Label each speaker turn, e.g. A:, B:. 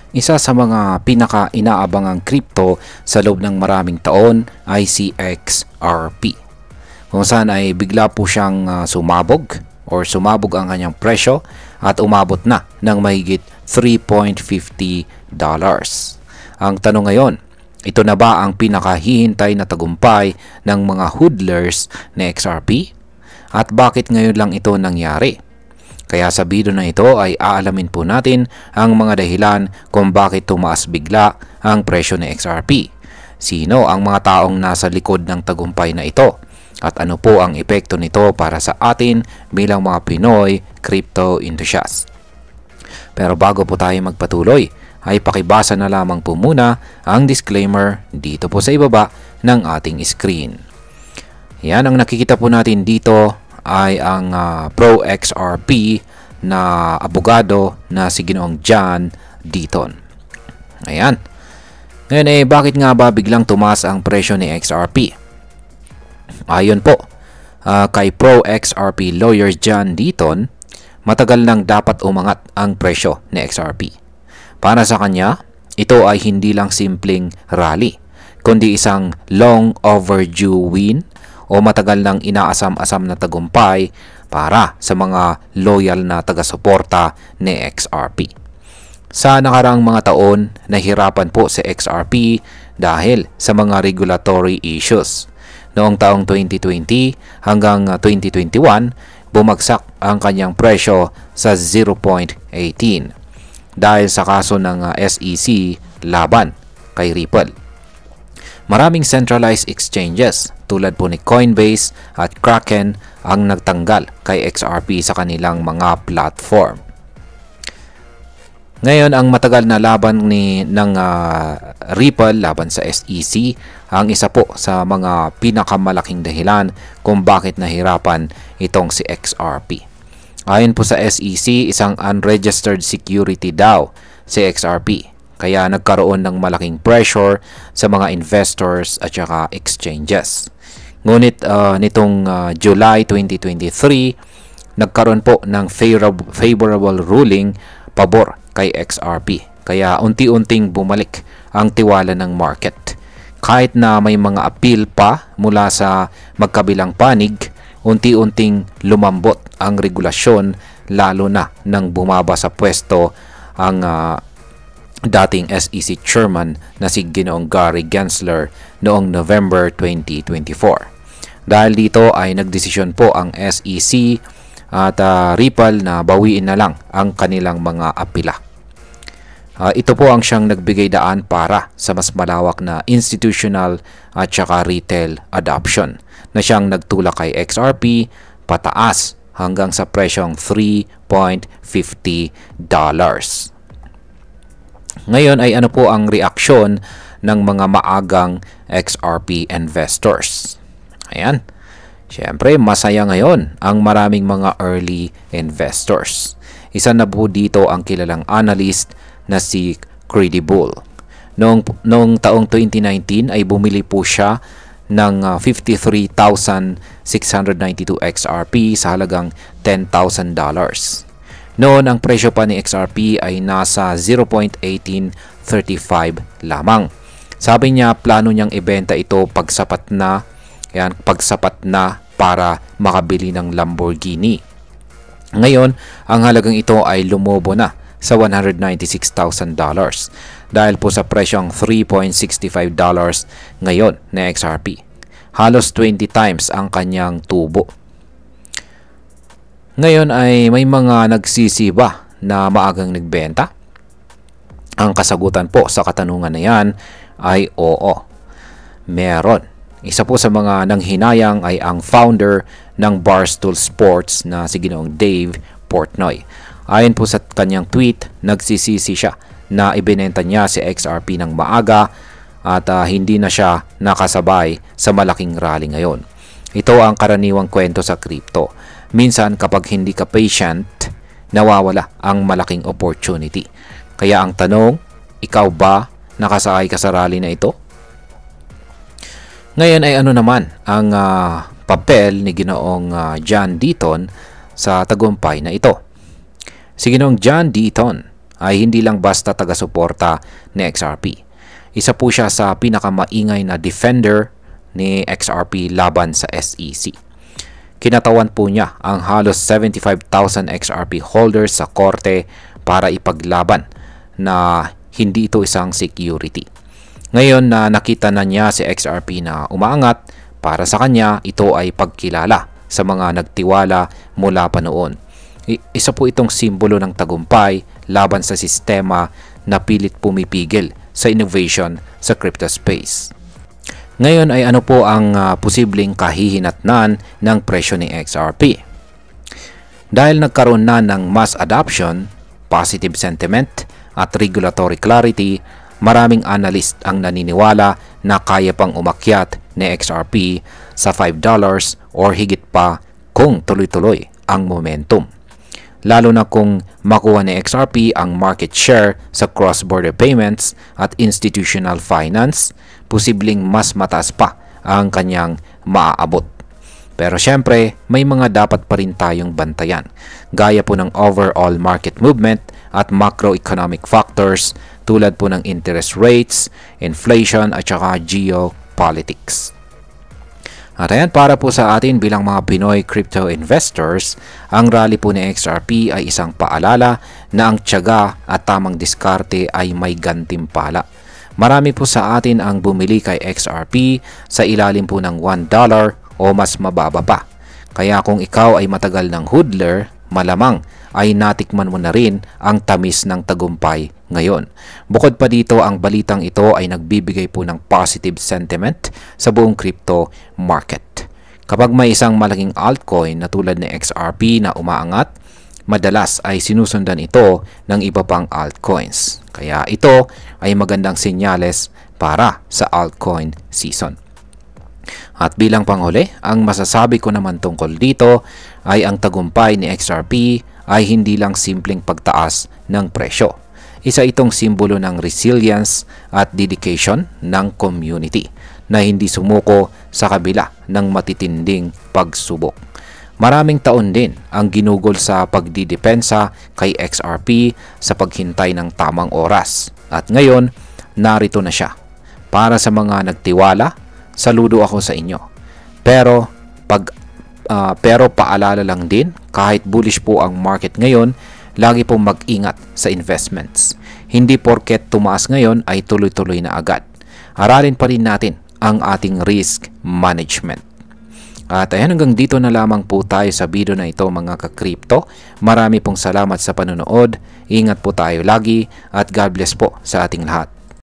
A: Isa sa mga pinaka-inaabangang crypto sa loob ng maraming taon ay si XRP. Kung saan ay bigla po siyang sumabog ang kanyang presyo at umabot na ng mahigit $3.50. Ang tanong ngayon, ito na ba ang pinakahihintay na tagumpay ng mga hodlers na XRP? At bakit ngayon lang ito nangyari? Kaya sa video na ito ay aalamin po natin ang mga dahilan kung bakit tumaas bigla ang presyo ng XRP. Sino ang mga taong nasa likod ng tagumpay na ito? At ano po ang epekto nito para sa atin bilang mga Pinoy crypto enthusiasts? Pero bago po tayo magpatuloy, ay pakibasa na lamang po muna ang disclaimer dito po sa ibaba ng ating screen. Yan, ang nakikita po natin dito ay ang pro XRP na abogado na si Ginoong John Deaton. Ayan. Ngayon bakit nga ba biglang tumaas ang presyo ni XRP? Ayon po kay pro XRP lawyer John Deaton, matagal nang dapat umangat ang presyo ni XRP. Para sa kanya, ito ay hindi lang simpleng rally, kundi isang long overdue win o matagal nang inaasam-asam na tagumpay para sa mga loyal na taga-suporta ni XRP. Sa nakaraang mga taon, nahirapan po si XRP dahil sa mga regulatory issues. Noong taong 2020 hanggang 2021, bumagsak ang kanyang presyo sa 0.18 dahil sa kaso ng SEC laban kay Ripple. Maraming centralized exchanges tulad po ni Coinbase at Kraken ang nagtanggal kay XRP sa kanilang mga platform. Ngayon, ang matagal na laban ng Ripple laban sa SEC ang isa po sa mga pinakamalaking dahilan kung bakit nahirapan itong si XRP. Ayon po sa SEC, isang unregistered security daw si XRP. Kaya nagkaroon ng malaking pressure sa mga investors at saka exchanges. Ngunit nitong July 2023, nagkaroon po ng favorable ruling pabor kay XRP. Kaya unti-unting bumalik ang tiwala ng market. Kahit na may mga appeal pa mula sa magkabilang panig, unti-unting lumambot ang regulasyon lalo na nang bumaba sa pwesto ang dating SEC chairman na si Ginoong Gary Gensler noong November 2024. Dahil dito ay nagdesisyon po ang SEC at Ripple na bawiin na lang ang kanilang mga apila. Ito po ang siyang nagbigay daan para sa mas malawak na institutional at saka retail adoption na siyang nagtulak kay XRP pataas hanggang sa presyong $3.50. Ngayon ay ano po ang reaksyon ng mga maagang XRP investors? Ayan. Siyempre, masaya ngayon ang maraming mga early investors. Isa na po dito ang kilalang analyst na si Credible. Noong taong 2019 ay bumili po siya ng 53,692 XRP sa halagang $10,000. Noon, ang presyo pa ni XRP ay nasa 0.1835 lamang. Sabi niya, plano niyang ibenta ito pagsapat na para makabili ng Lamborghini. Ngayon, ang halagang ito ay lumobo na sa $196,000 dahil po sa presyong $3.65 ngayon na XRP. Halos 20 times ang kanyang tubo. Ngayon ay may mga nagsisiba na maagang nagbenta. Ang kasagutan po sa katanungan na yan ay oo. Meron. Isa po sa mga nanghinayang ay ang founder ng Barstool Sports na si Ginoong Dave Portnoy. Ayon po sa kanyang tweet, nagsisisi siya na ibinenta niya si XRP ng maaga at hindi na siya nakasabay sa malaking rally ngayon. Ito ang karaniwang kwento sa crypto. Minsan kapag hindi ka patient, nawawala ang malaking opportunity. Kaya ang tanong, ikaw ba nakasakay ka sa rally na ito? Ngayon ay ano naman ang papel ni Ginoong John Deaton sa tagumpay na ito? Si Ginoong John Deaton ay hindi lang basta taga-suporta ni XRP. Isa po siya sa pinakamaingay na defender ni XRP laban sa SEC. Kinatawan po niya ang halos 75,000 XRP holders sa korte para ipaglaban na hindi ito isang security. Ngayon na nakita na niya si XRP na umaangat, para sa kanya ito ay pagkilala sa mga nagtiwala mula pa noon. Isa po itong simbolo ng tagumpay laban sa sistema na pilit pumipigil sa innovation sa crypto space. Ngayon ay ano po ang posibleng kahihinatnan ng presyo ni XRP? Dahil nagkaroon na ng mass adoption, positive sentiment at regulatory clarity, maraming analyst ang naniniwala na kaya pang umakyat ni XRP sa $5 or higit pa kung tuloy-tuloy ang momentum. Lalo na kung makuha ni XRP ang market share sa cross-border payments at institutional finance, posibleng mas mataas pa ang kanyang maaabot. Pero syempre, may mga dapat pa rin tayong bantayan, gaya po ng overall market movement at macroeconomic factors tulad po ng interest rates, inflation at saka geopolitics. At ayan, para po sa atin bilang mga Pinoy crypto investors, ang rally po ni XRP ay isang paalala na ang tiyaga at tamang diskarte ay may gantimpala. Marami po sa atin ang bumili kay XRP sa ilalim po ng $1 o mas mababa pa. Kaya kung ikaw ay matagal ng hodler, malamang ay natikman mo na rin ang tamis ng tagumpay ngayon. Bukod pa dito, ang balitang ito ay nagbibigay po ng positive sentiment sa buong crypto market. Kapag may isang malaking altcoin na tulad ni XRP na umaangat, madalas ay sinusundan ito ng iba pang altcoins. Kaya ito ay magandang senyales para sa altcoin season. At bilang panghuli, ang masasabi ko naman tungkol dito ay ang tagumpay ni XRP ay hindi lang simpleng pagtaas ng presyo. Isa itong simbolo ng resilience at dedication ng community na hindi sumuko sa kabila ng matitinding pagsubok. Maraming taon din ang ginugol sa pagdidepensa kay XRP sa paghintay ng tamang oras. At ngayon, narito na siya. Para sa mga nagtiwala, saludo ako sa inyo. Pero paalala lang din, kahit bullish po ang market ngayon, lagi pong mag-ingat sa investments. Hindi porket tumaas ngayon ay tuloy-tuloy na agad. Aralin pa rin natin ang ating risk management. At ayan, hanggang dito na lamang po tayo sa video na ito mga ka-crypto. Marami pong salamat sa panonood. Ingat po tayo lagi at God bless po sa ating lahat.